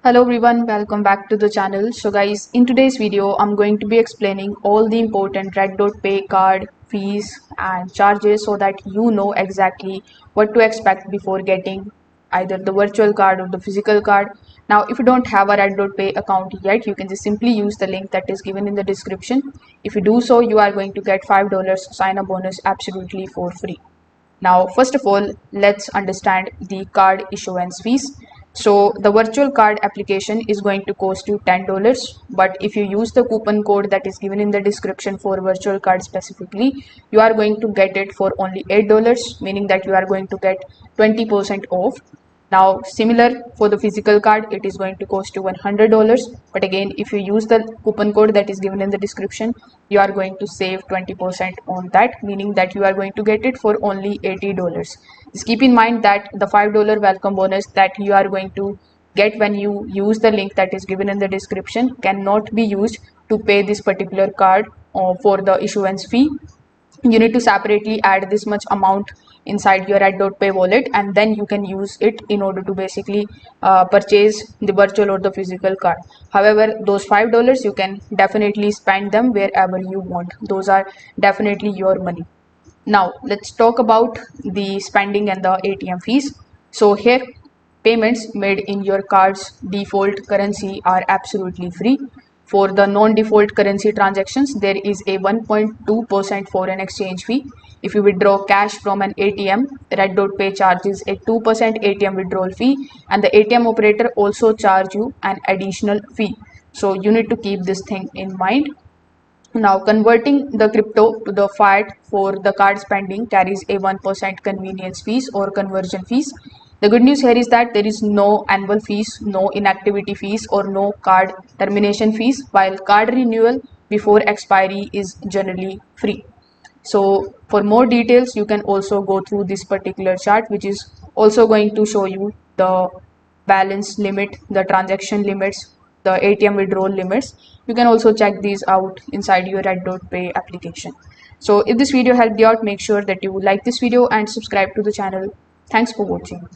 Hello everyone, welcome back to the channel. So guys, in today's video, I'm going to be explaining all the important RedotPay card fees and charges so that you know exactly what to expect before getting either the virtual card or the physical card. Now, if you don't have a RedotPay account yet, you can just simply use the link that is given in the description. If you do so, you are going to get $5 sign-up bonus absolutely for free. Now, first of all, let's understand the card issuance fees. So the virtual card application is going to cost you $10, but if you use the coupon code that is given in the description for virtual card specifically, you are going to get it for only $8, meaning that you are going to get 20% off. Now, similar for the physical card, it is going to cost you $100. But again, if you use the coupon code that is given in the description, you are going to save 20% on that, meaning that you are going to get it for only $80. Just keep in mind that the $5 welcome bonus that you are going to get when you use the link that is given in the description cannot be used to pay this particular card for the issuance fee. You need to separately add this much amount inside your RedotPay wallet, and then you can use it in order to basically purchase the virtual or the physical card. However, those $5 you can definitely spend them wherever you want. Those are definitely your money. Now let's talk about the spending and the ATM fees. So here, payments made in your card's default currency are absolutely free. For the non-default currency transactions, there is a 1.2% foreign exchange fee. If you withdraw cash from an ATM, RedotPay charges a 2% ATM withdrawal fee, and the ATM operator also charge you an additional fee. So you need to keep this thing in mind. Now, converting the crypto to the fiat for the card spending carries a 1% convenience fees or conversion fees. The good news here is that there is no annual fees, no inactivity fees, or no card termination fees, while card renewal before expiry is generally free. So, for more details, you can also go through this particular chart, which is also going to show you the balance limit, the transaction limits, the ATM withdrawal limits. You can also check these out inside your RedotPay application. So if this video helped you out, make sure that you like this video and subscribe to the channel. Thanks for watching.